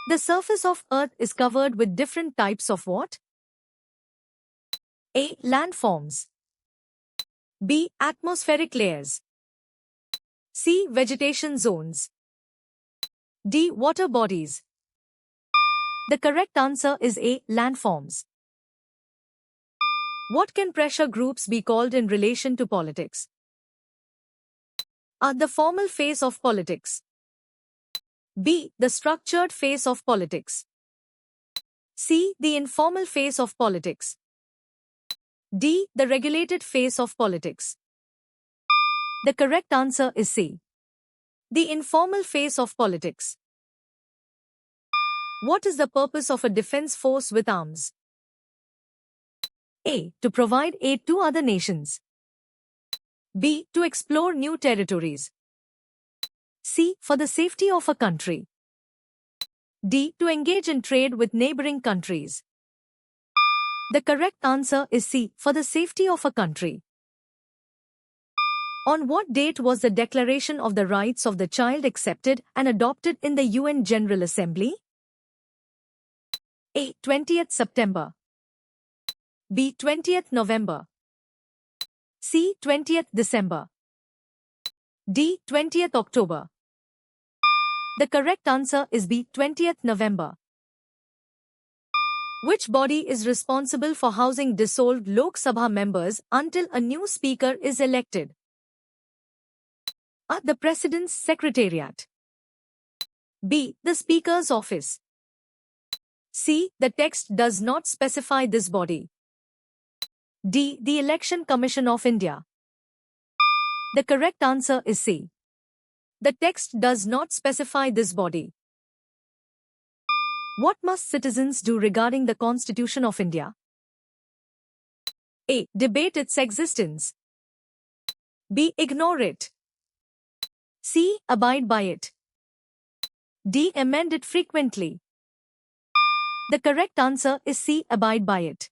The surface of Earth is covered with different types of what? A. Landforms. B. Atmospheric layers. C. Vegetation zones. D. Water bodies. The correct answer is A. Landforms. What can pressure groups be called in relation to politics? A. The formal phase of politics. B. The structured phase of politics. C. The informal phase of politics. D. The regulated phase of politics. The correct answer is C. The informal phase of politics. What is the purpose of a defense force with arms? A. To provide aid to other nations. B. To explore new territories. C. For the safety of a country. D. To engage in trade with neighboring countries. The correct answer is C. For the safety of a country. On what date was the Declaration of the Rights of the Child accepted and adopted in the UN General Assembly? A. 20th September. B. 20th November. C. 20th December. D. 20th October. The correct answer is B. 20th November. Which body is responsible for housing dissolved Lok Sabha members until a new speaker is elected? A. The President's Secretariat. B. The Speaker's Office. C. The text does not specify this body. D. The Election Commission of India. The correct answer is C. The text does not specify this body. What must citizens do regarding the Constitution of India? A. Debate its existence. B. Ignore it. C. Abide by it. D. Amend it frequently. The correct answer is C. Abide by it.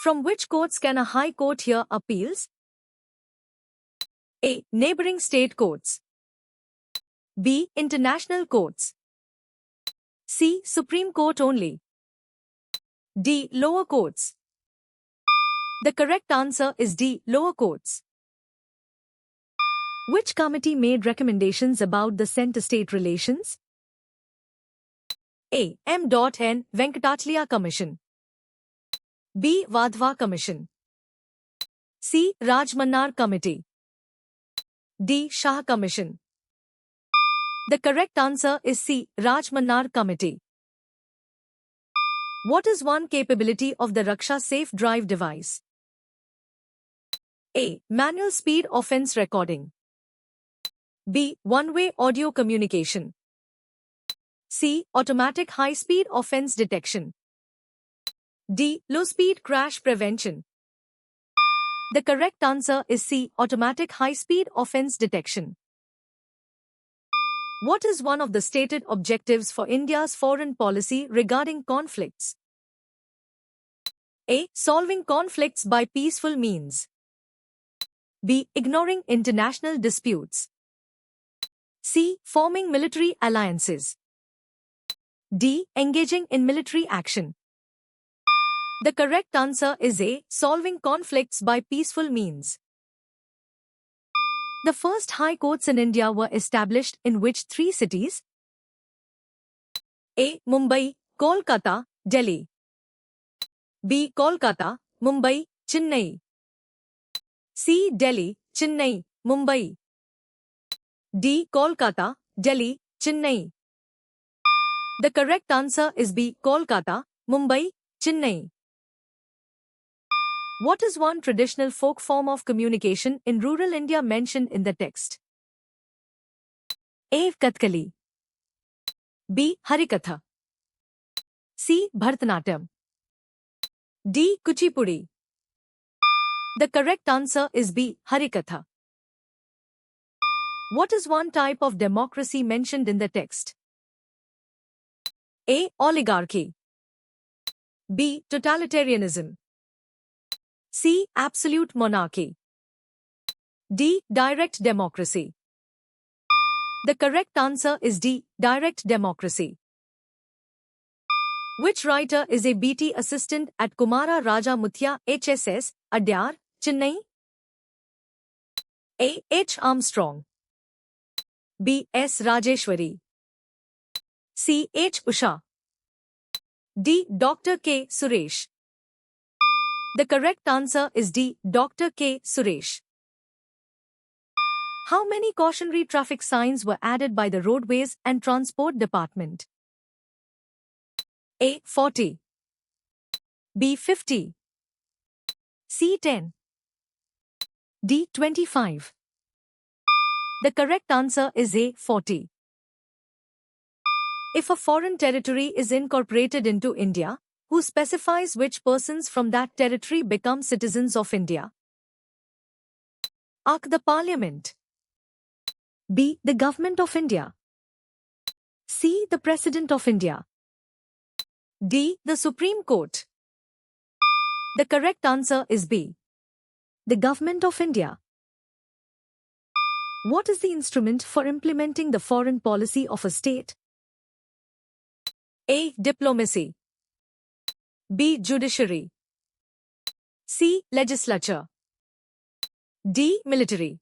From which courts can a high court hear appeals? A. Neighboring state courts. B. International courts. C. Supreme Court only. D. Lower courts. The correct answer is D. Lower courts. Which committee made recommendations about the center-state relations? A. M. N. Venkatachalaya Commission. B. Vadhva Commission. C. Rajmannar Committee. D. Shah Commission. The correct answer is C. Rajmannar Committee. What is one capability of the Raksha Safe Drive device? A. Manual speed offense recording. B. One-way audio communication. C. Automatic high-speed offense detection. D. Low-speed crash prevention. The correct answer is C. Automatic high-speed offense detection. What is one of the stated objectives for India's foreign policy regarding conflicts? A. Solving conflicts by peaceful means. B. Ignoring international disputes. C. Forming military alliances. D. Engaging in military action. The correct answer is A. Solving conflicts by peaceful means. The first high courts in India were established in which three cities? A. Mumbai, Kolkata, Delhi. B. Kolkata, Mumbai, Chennai. C. Delhi, Chennai, Mumbai. D. Kolkata, Delhi, Chennai. The correct answer is B. Kolkata, Mumbai, Chennai. What is one traditional folk form of communication in rural India mentioned in the text? A. Kathakali. B. Harikatha. C. Bharatanatyam. D. Kuchipudi. The correct answer is B. Harikatha. What is one type of democracy mentioned in the text? A. Oligarchy. B. Totalitarianism. C. Absolute monarchy. D. Direct democracy. The correct answer is D. Direct democracy. Which writer is a BT assistant at Kumara Raja Muthia HSS, Adyar, Chennai? A. H. Armstrong. B. S. Rajeshwari. C. H. Usha. D. Dr. K. Suresh. The correct answer is D. Dr. K. Suresh. How many cautionary traffic signs were added by the Roadways and Transport Department? A. 40. B. 50. C. 10. D. 25. The correct answer is A. 40. If a foreign territory is incorporated into India, who specifies which persons from that territory become citizens of India? A. The Parliament. B. The Government of India. C. The President of India. D. The Supreme Court. The correct answer is B. The Government of India. What is the instrument for implementing the foreign policy of a state? A. Diplomacy. B. Judiciary. C. Legislature. D. Military.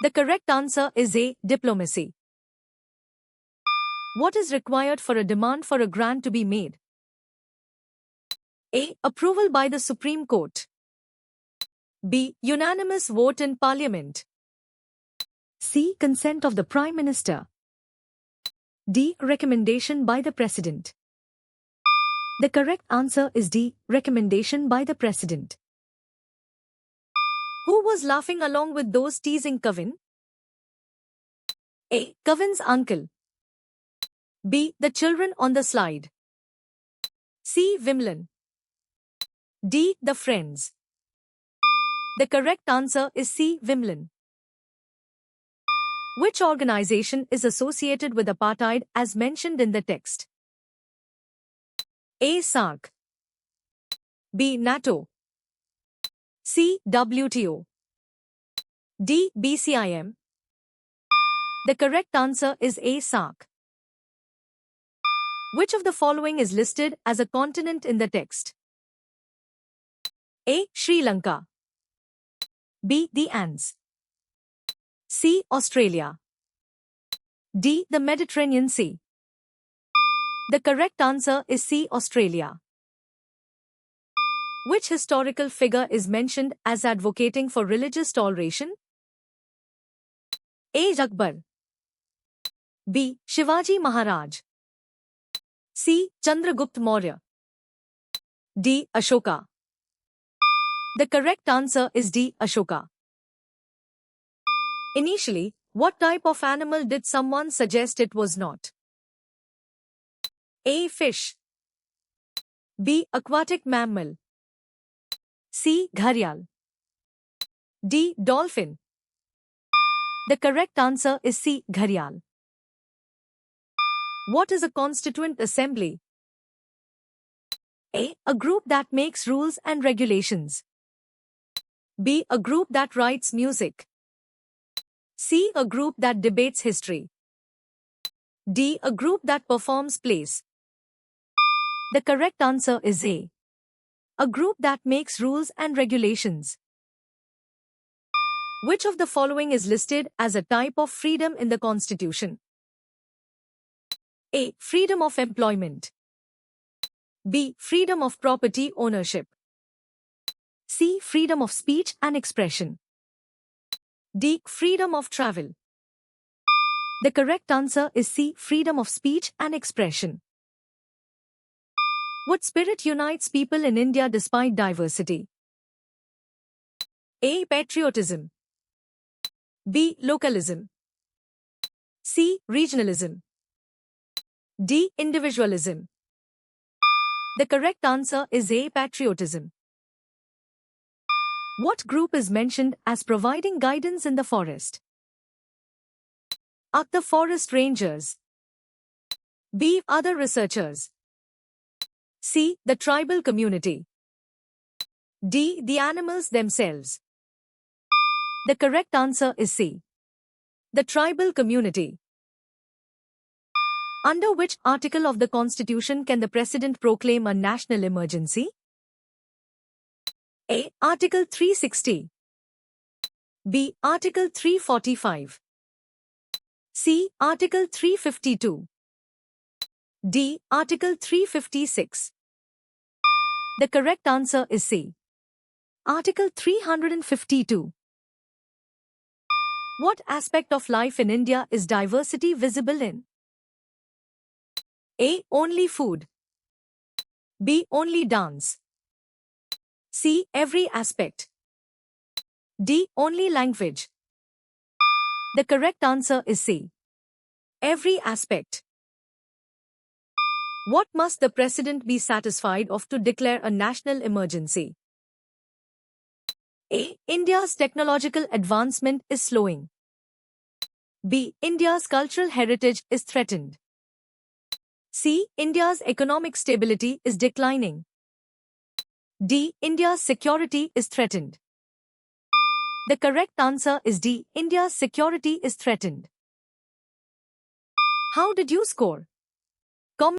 The correct answer is A. Diplomacy. What is required for a demand for a grant to be made? A. Approval by the Supreme Court. B. Unanimous vote in Parliament. C. Consent of the Prime Minister. D. Recommendation by the President. The correct answer is D. Recommendation by the President. Who was laughing along with those teasing Kavin? A. Kavin's uncle. B. The children on the slide. C. Vimlan. D. The friends. The correct answer is C. Vimlan. Which organization is associated with apartheid as mentioned in the text? A. SARC. B. NATO. C. WTO. D. BCIM. The correct answer is A. SARC. Which of the following is listed as a continent in the text? A. Sri Lanka. B. The Andes. C. Australia. D. The Mediterranean Sea. The correct answer is C. Australia. Which historical figure is mentioned as advocating for religious toleration? A. Akbar. B. Shivaji Maharaj. C. Chandragupta Maurya. D. Ashoka. The correct answer is D. Ashoka. Initially, what type of animal did someone suggest it was not? A. Fish. B. Aquatic mammal. C. Gharial. D. Dolphin. The correct answer is C. Gharial. What is a constituent assembly? A. A group that makes rules and regulations. B. A group that writes music. C. A group that debates history. D. A group that performs plays. The correct answer is A. A group that makes rules and regulations. Which of the following is listed as a type of freedom in the Constitution? A. Freedom of employment. B. Freedom of property ownership. C. Freedom of speech and expression. D. Freedom of travel. The correct answer is C. Freedom of speech and expression. What spirit unites people in India despite diversity? A. Patriotism. B. Localism. C. Regionalism. D. Individualism. The correct answer is A. Patriotism. What group is mentioned as providing guidance in the forest? A. The forest rangers. B. Other researchers. C. The tribal community. D. The animals themselves. The correct answer is C. The tribal community. Under which article of the Constitution can the President proclaim a national emergency? A. Article 360. B. Article 345. C. Article 352. D. Article 356. The correct answer is C. Article 352. What aspect of life in India is diversity visible in? A. Only food. B. Only dance. C. Every aspect. D. Only language. The correct answer is C. Every aspect. What must the President be satisfied of to declare a national emergency? A. India's technological advancement is slowing. B. India's cultural heritage is threatened. C. India's economic stability is declining. D. India's security is threatened. The correct answer is D. India's security is threatened. How did you score?